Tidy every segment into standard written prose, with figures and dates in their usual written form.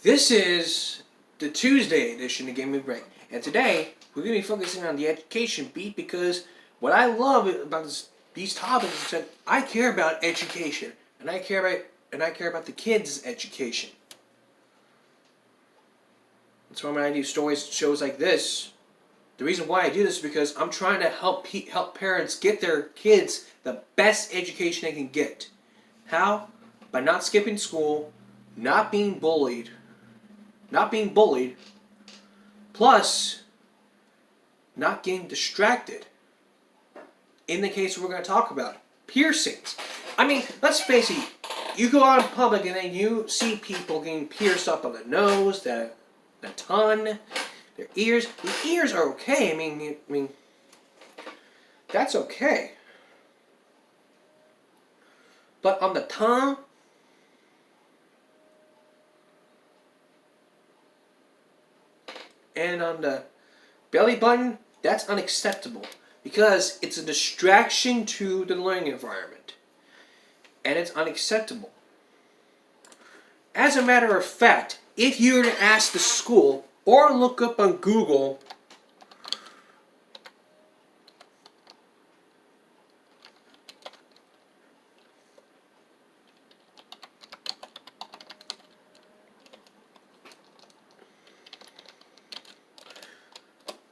This is the Tuesday edition of Gaming Break, and today we're going to be focusing on the education beat because what I love about these topics is that I care about education, and I care about the kids' education. That's why when I do shows like this, the reason why I do this is because I'm trying to help parents get their kids the best education they can get. How? By not skipping school, not being bullied, plus not getting distracted. In the case we're going to talk about, piercings. I mean, let's face it, you go out in public and then you see people getting pierced up on the nose, the tongue, their ears. The ears are okay. I mean, that's okay. But on the tongue, and on the belly button, that's unacceptable because it's a distraction to the learning environment, and it's unacceptable. As a matter of fact, if you were to ask the school or look up on Google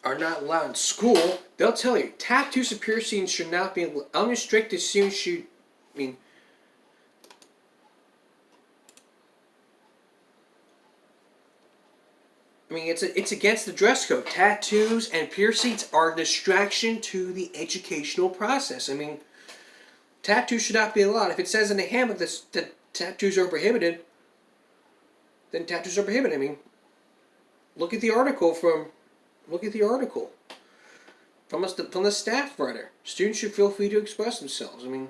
are not allowed in school, they'll tell you tattoos and piercings should not be unrestricted. It's against the dress code. Tattoos and piercings are a distraction to the educational process. I mean, tattoos should not be allowed. If it says in the handbook that tattoos are prohibited, then tattoos are prohibited. I mean, look at the article from the staff writer. Students should feel free to express themselves. I mean,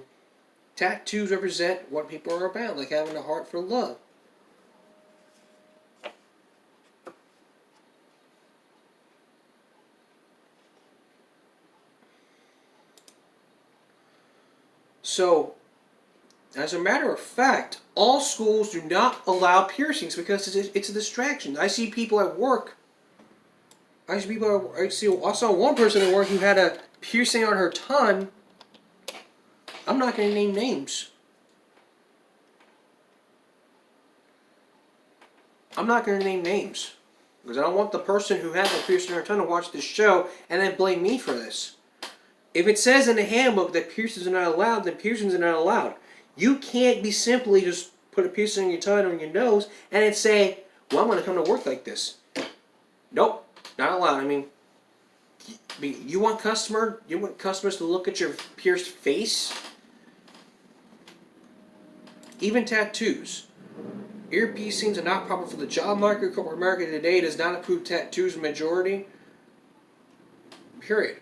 tattoos represent what people are about, like having a heart for love. So, as a matter of fact, all schools do not allow piercings because it's a distraction. I see people at work. I saw one person at work who had a piercing on her tongue. I'm not going to name names. Because I don't want the person who had the piercing on her tongue to watch this show and then blame me for this. If it says in the handbook that piercings are not allowed, then piercings are not allowed. You can't be simply just put a piercing on your tongue or on your nose and then say, well, I'm going to come to work like this. Nope. Not allowed. I mean, you want customers to look at your pierced face? Even tattoos. Ear piercings are not proper for the job market. Corporate America today does not approve tattoos majority. Period.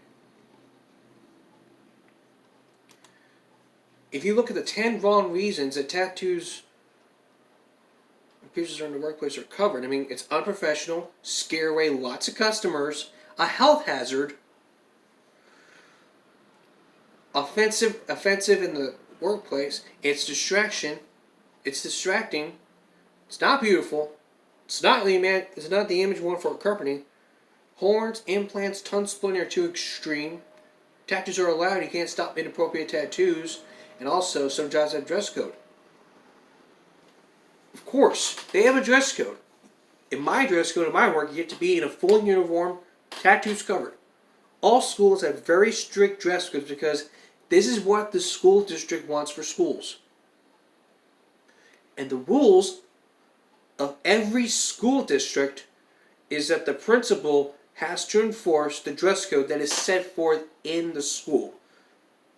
If you look at the 10 wrong reasons that tattoos and piercings in the workplace are covered, I mean, it's unprofessional, scare away lots of customers, a health hazard, offensive in the workplace, it's distraction, it's distracting, it's not beautiful, it's not the image one for a company. Horns, implants, tongue splitting are too extreme. Tattoos are allowed, you can't stop inappropriate tattoos. And also, some jobs have dress code. Of course, they have a dress code. In my dress code, in my work, you have to be in a full uniform, tattoos covered. All schools have very strict dress codes because this is what the school district wants for schools. And the rules of every school district is that the principal has to enforce the dress code that is set forth in the school.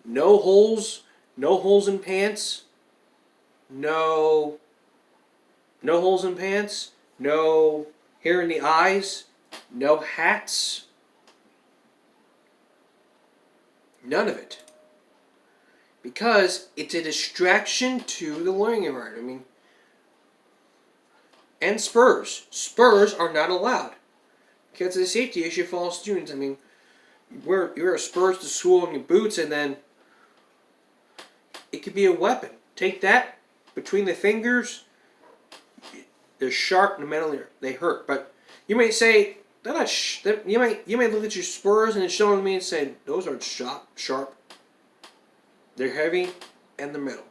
No holes in pants. No holes in pants. No hair in the eyes. No hats. None of it. Because it's a distraction to the learning environment. I mean, and spurs. Spurs are not allowed. Because it's a safety issue for all students. I mean, you wear spurs to school in your boots and then it could be a weapon. Take that between the fingers. They're sharp in the metal. They hurt. But you may say they're not. You might look at your spurs and it's showing me and say those are sharp. They're heavy and they're metal.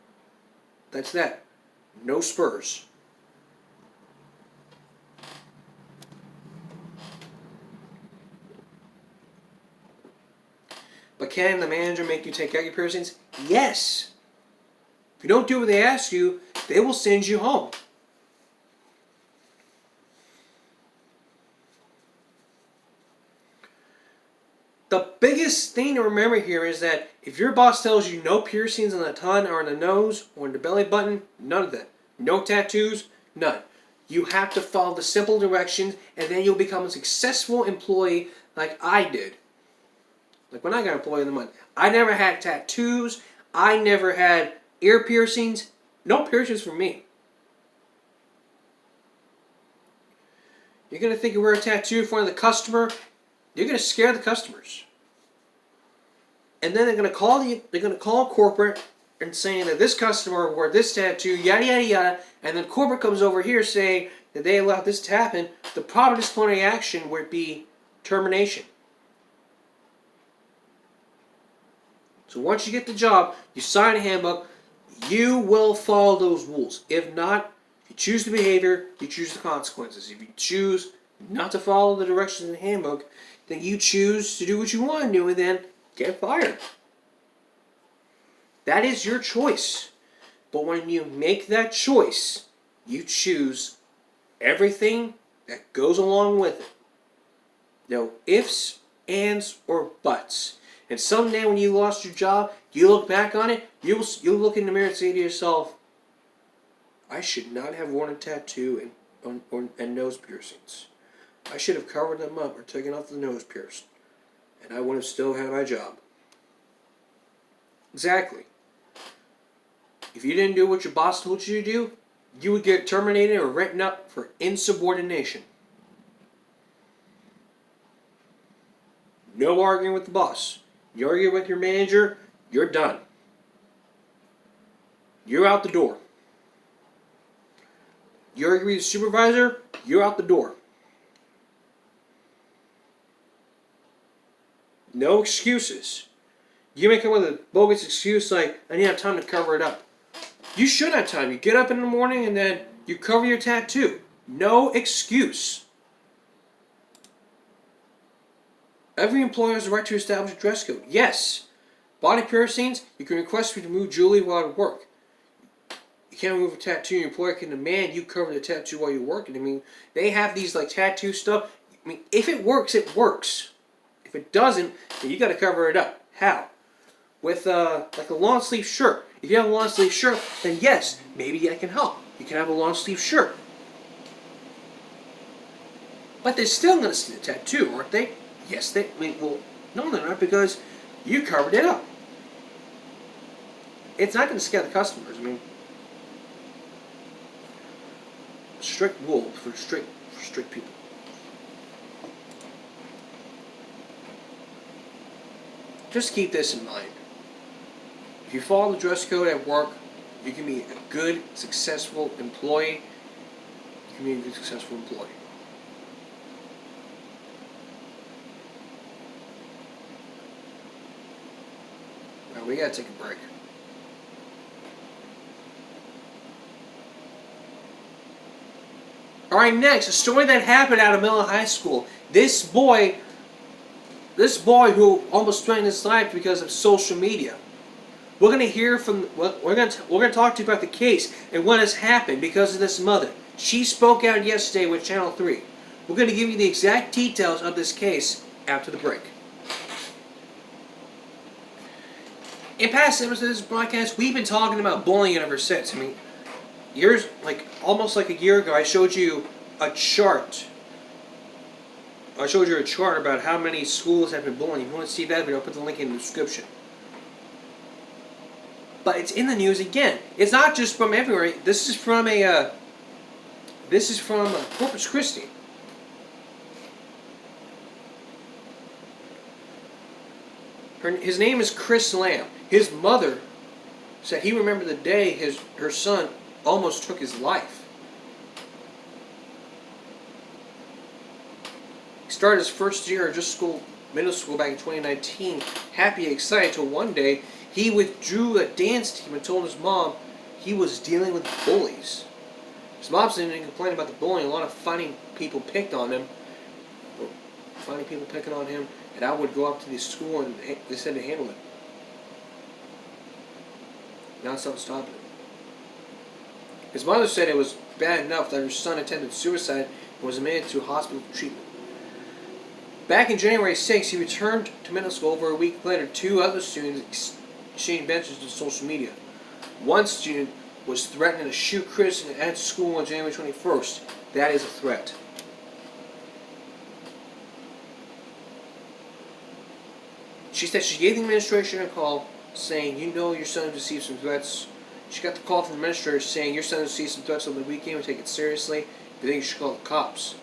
That's that. No spurs. But can the manager make you take out your piercings? Yes. If you don't do what they ask you, they will send you home. The biggest thing to remember here is that if your boss tells you no piercings on the tongue or on the nose or in the belly button, none of that. No tattoos, none. You have to follow the simple directions and then you'll become a successful employee like I did. Like when I got Employee of the Month. I never had tattoos. I never had ear piercings. No piercings for me. You're going to think you wear a tattoo in front of the customer. You're going to scare the customers. And then they're going to call corporate and saying that this customer wore this tattoo, yada yada yada, and then corporate comes over here saying that they allowed this to happen. The proper disciplinary action would be termination. So once you get the job, you sign a handbook, you will follow those rules. If not, if you choose the behavior, you choose the consequences. If you choose not to follow the directions in the handbook, then you choose to do what you want to do and then get fired. That is your choice. But when you make that choice, you choose everything that goes along with it. No ifs, ands, or buts. And someday when you lost your job, you look back on it, you'll look in the mirror and say to yourself, I should not have worn a tattoo and nose piercings. I should have covered them up or taken off the nose piercing. And I would have still had my job. Exactly. If you didn't do what your boss told you to do, you would get terminated or written up for insubordination. No arguing with the boss. You argue with your manager, you're done. You're out the door. You argue with your supervisor, you're out the door. No excuses. You may come with a bogus excuse like, I didn't have time to cover it up. You should have time. You get up in the morning and then you cover your tattoo. No excuse. Every employer has the right to establish a dress code. Yes. Body piercings, you can request to remove jewelry while at work. You can't remove a tattoo. Your employer can demand you cover the tattoo while you're working. I mean, they have these like tattoo stuff. I mean, if it works, it works. If it doesn't, then you got to cover it up. How? With like a long sleeve shirt. If you have a long sleeve shirt, then yes, maybe that can help. You can have a long sleeve shirt. But they're still going to see the tattoo, aren't they? Yes, they. I mean, well, no, they're not because you covered it up. It's not going to scare the customers. I mean, strict rule for strict people. Just keep this in mind. If you follow the dress code at work, you can be a good, successful employee. You can be a good, successful employee. Now we gotta take a break. Alright, next, a story that happened out of Miller High School. This boy who almost threatened his life because of social media. We're going to hear from, we're going to talk to you about the case and what has happened because of this mother. She spoke out yesterday with Channel 3. We're going to give you the exact details of this case after the break. In past episodes of this broadcast, we've been talking about bullying ever since. I mean, almost like a year ago, I showed you a chart. I showed you a chart about how many schools have been bullying. If you want to see that video, I'll put the link in the description. But it's in the news again. It's not just from everywhere. This is from Corpus Christi. His name is Chris Lamb. His mother said he remembered the day her son almost took his life. started his first year of middle school back in 2019, happy and excited, until one day he withdrew a dance team and told his mom he was dealing with bullies. His mom said he didn't complain about the bullying. A lot of funny people picked on him. Funny people picking on him, and I would go up to the school and they said to handle it. Now something's stopping him. His mother said it was bad enough that her son attempted suicide and was admitted to hospital for treatment. Back in January 6, he returned to middle school. Over a week later, 2 other students exchanged messages on social media. One student was threatening to shoot Chris at school on January 21st. That is a threat. She said she gave the administration a call saying, you know your son received some threats. She got the call from the administrator saying, your son received some threats over the weekend. We take it seriously. We think you should call the cops.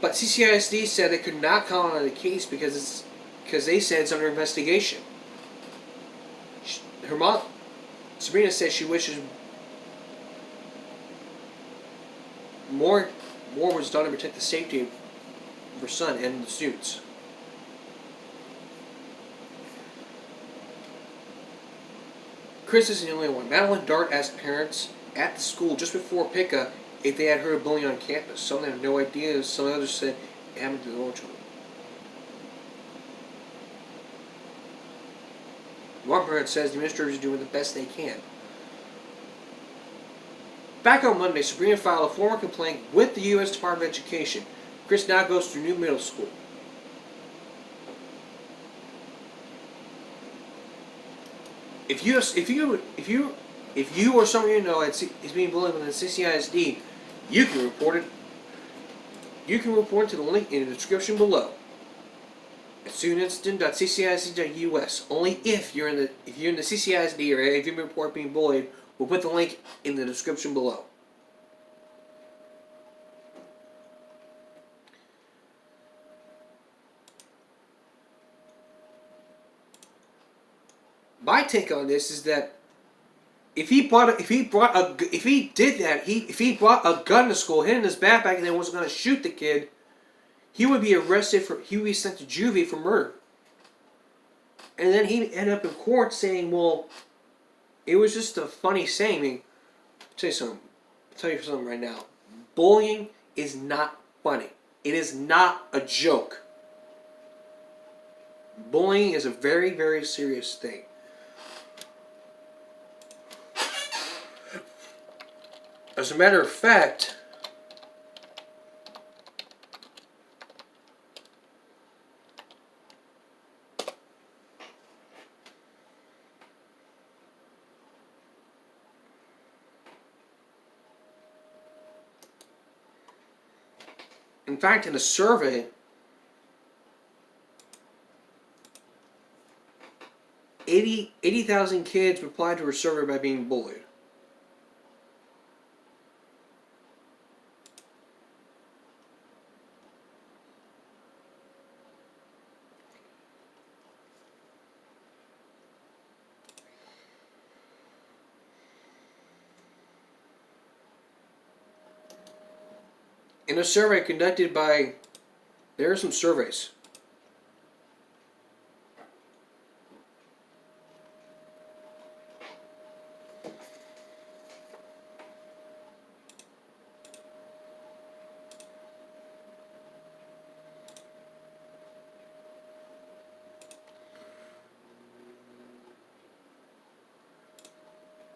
But CCISD said they could not comment on the case because they said it's under investigation. Her mom, Sabrina, says she wishes more was done to protect the safety of her son and the students. Chris isn't the only one. Madeline Dart asked parents at the school just before pickup if they had heard of bullying on campus. Some of them have no idea. Some others said it happened to their own children. One parent says the administrators are doing the best they can. Back on Monday, Sabrina filed a formal complaint with the U.S. Department of Education. Chris now goes to new middle school. If you or someone you know is being bullied within the CCISD, you can report it. You can report it to the link in the description below. At studentsincident.ccisd.us. Only if you're in the CCISD area, if you report being bullied, we'll put the link in the description below. My take on this is that if he brought a gun to school, hid in his backpack, and then was going to shoot the kid, he would be arrested he would be sent to juvie for murder. And then he'd end up in court saying, "Well, it was just a funny saying." I mean, I'll tell you something right now. Bullying is not funny. It is not a joke. Bullying is a very, very serious thing. As a matter of fact, in a survey, 80,000 kids replied to a survey about being bullied. In a survey conducted by, there are some surveys.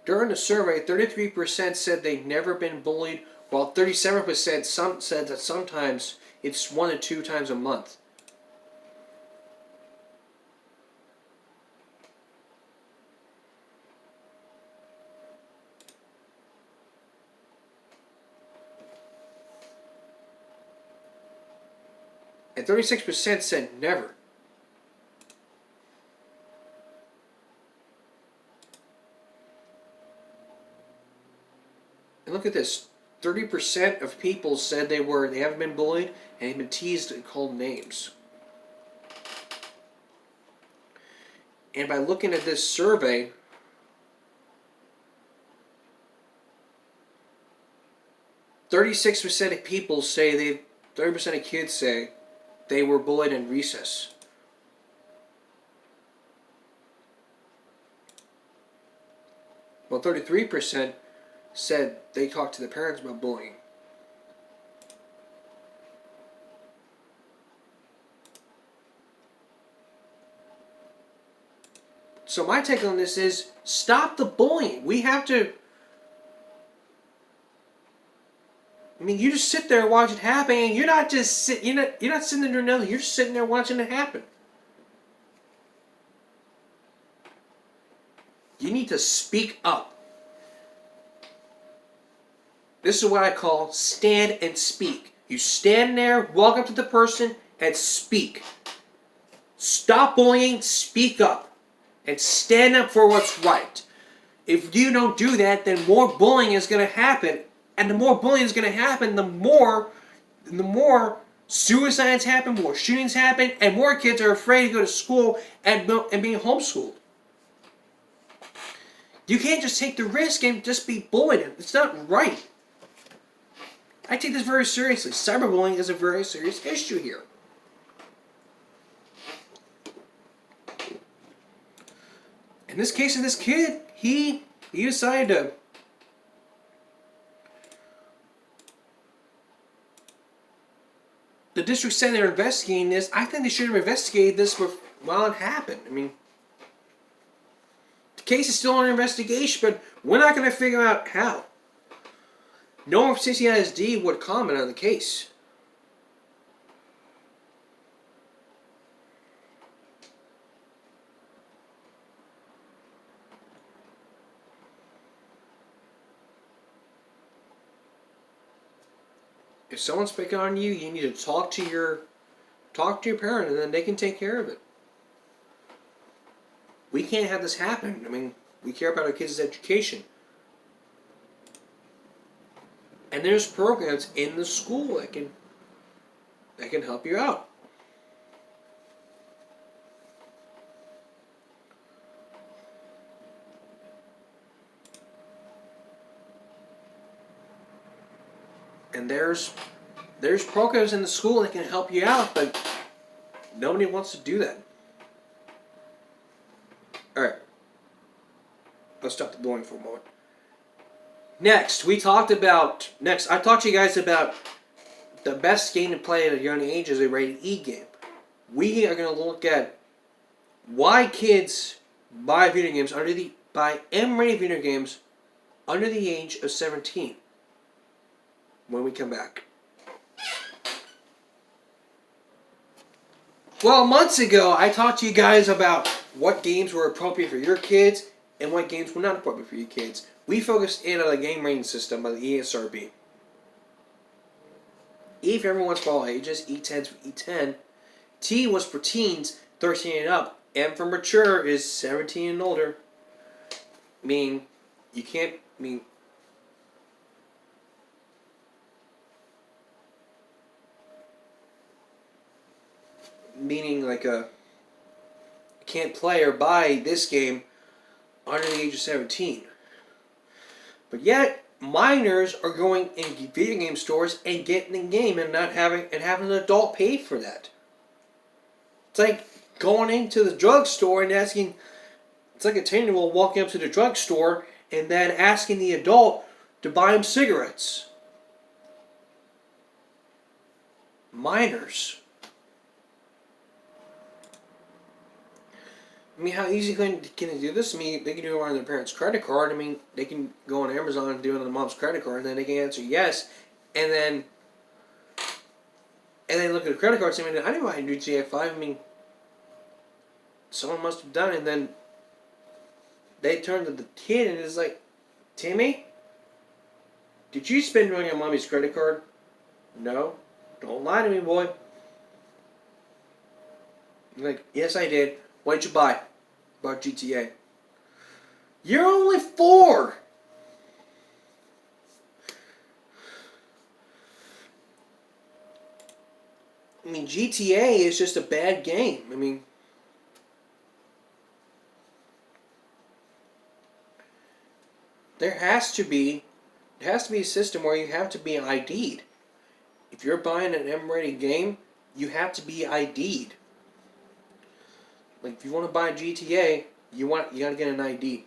During the survey, 33% said they'd never been bullied, while 37% said that sometimes it's 1 to 2 times a month. And 36% said never. And look at this. 30% of people said they haven't been bullied and have been teased and called names. And by looking at this survey, "36% of people say 30% of kids say they were bullied in recess. Well, 33% said they talked to their parents about bullying. So my take on this is stop the bullying. We have to. I mean, you just sit there and watch it happen, and you're not just you're not sitting there nothing. You're just sitting there watching it happen. You need to speak up. This is what I call stand and speak. You stand there, walk up to the person, and speak. Stop bullying, speak up. And stand up for what's right. If you don't do that, then more bullying is going to happen. And the more bullying is going to happen, the more suicides happen, more shootings happen, and more kids are afraid to go to school and being homeschooled. You can't just take the risk and just be bullied. It's not right. I take this very seriously. Cyberbullying is a very serious issue here. In this case of this kid, he decided to the district said they're investigating this. I think they should have investigated this while it happened. I mean, the case is still under investigation, but we're not going to figure out how. No one from CCISD would comment on the case. If someone's picking on you, you need to talk to your parent, and then they can take care of it. We can't have this happen. I mean, we care about our kids' education. And there's programs in the school that can help you out. And there's programs in the school that can help you out, but nobody wants to do that. Alright. Let's stop the bullying for a moment. Next, I talked to you guys about the best game to play at a young age is a rated E game. We are going to look at why kids buy M-rated video games under the age of 17 when we come back. Well, months ago, I talked to you guys about what games were appropriate for your kids and what games were not appropriate for your kids. We focused in on a game rating system by the ESRB. E for everyone's for all ages, E10 for E10. T was for teens, 13 and up. M for mature is 17 and older. Meaning like can't play or buy this game under the age of 17. But yet, minors are going in video game stores and getting the game and having an adult pay for that. It's like going into the drugstore and asking. It's like a 10-year-old walking up to the drugstore and then asking the adult to buy him cigarettes. Minors. I mean, how easy can they do this? I mean, they can do it on their parents' credit card. I mean, they can go on Amazon and do it on their mom's credit card, and then they can answer yes, and then look at the credit card and say, I didn't buy a new GTA 5. I mean, someone must have done it. And then they turn to the kid and it's like, Timmy, did you spend it on your mommy's credit card? No. Don't lie to me, boy. I'm like, yes, I did. What did you buy? Bought GTA. You're only 4. I mean, GTA is just a bad game. I mean, there has to be a system where you have to be ID'd. If you're buying an M-rated game, you have to be ID'd. Like if you want to buy GTA, you gotta get an ID.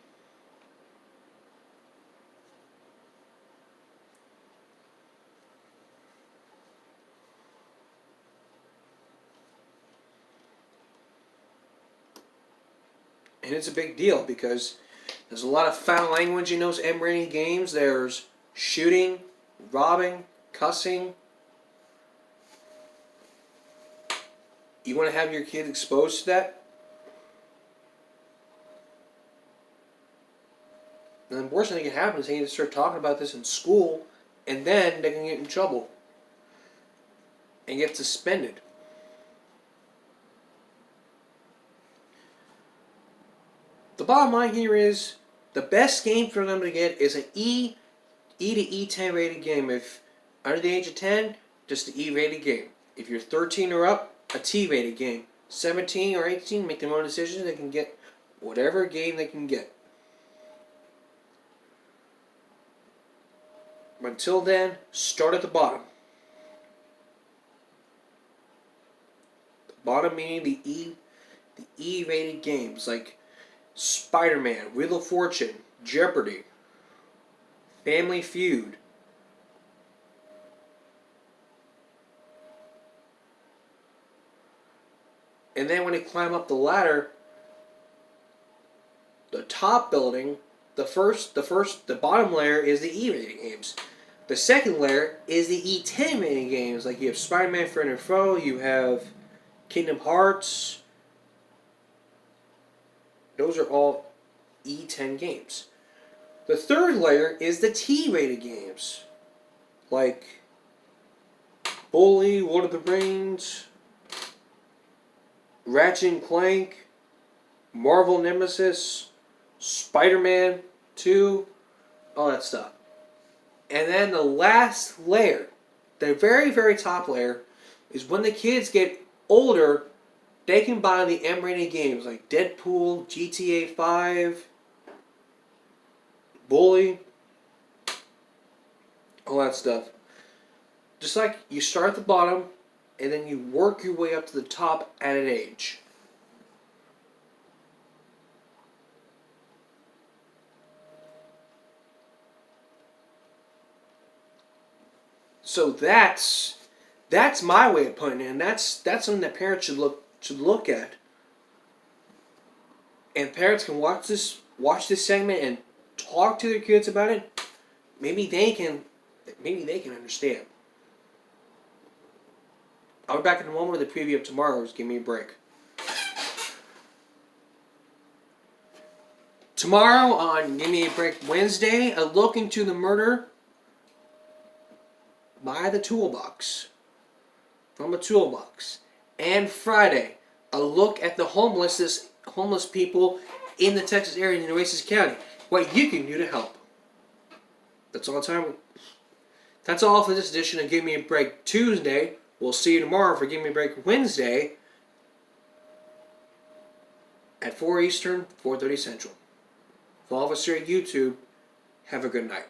And it's a big deal because there's a lot of foul language in those M-rated games. There's shooting, robbing, cussing. You want to have your kid exposed to that? And the worst thing that can happen is they need to start talking about this in school, and then they can get in trouble and get suspended. The bottom line here is the best game for them to get is an E to E10 rated game. If under the age of 10, just an E rated game. If you're 13 or up, a T rated game. 17 or 18, make their own decisions. They can get whatever game they can get. Until then, start at the bottom. The bottom meaning the E rated games like Spider-Man, Wheel of Fortune, Jeopardy, Family Feud. And then when they climb up the ladder, the top building, the bottom layer is the E rated games. The second layer is the E10 rated games. Like you have Spider-Man Friend and Foe, you have Kingdom Hearts. Those are all E10 games. The third layer is the T-rated games. Like Bully, Lord of the Rings, Ratchet and Clank, Marvel Nemesis, Spider-Man 2, all that stuff. And then the last layer, the very, very top layer, is when the kids get older, they can buy the M-rated games like Deadpool, GTA 5, Bully, all that stuff. Just like you start at the bottom, and then you work your way up to the top at an age. So that's my way of putting it, and that's something that parents should look at. And parents can watch this segment and talk to their kids about it. Maybe they can understand. I'll be back in a moment with a preview of tomorrow's Give Me a Break. Tomorrow on Give Me a Break Wednesday, a look into the murder by the toolbox. From a toolbox. And Friday, a look at the homeless people in the Texas area in Nueces County. What you can do to help. That's all for this edition of Give Me a Break Tuesday. We'll see you tomorrow for Give Me a Break Wednesday at 4 Eastern, 4:30 Central. For all of us here at YouTube, have a good night.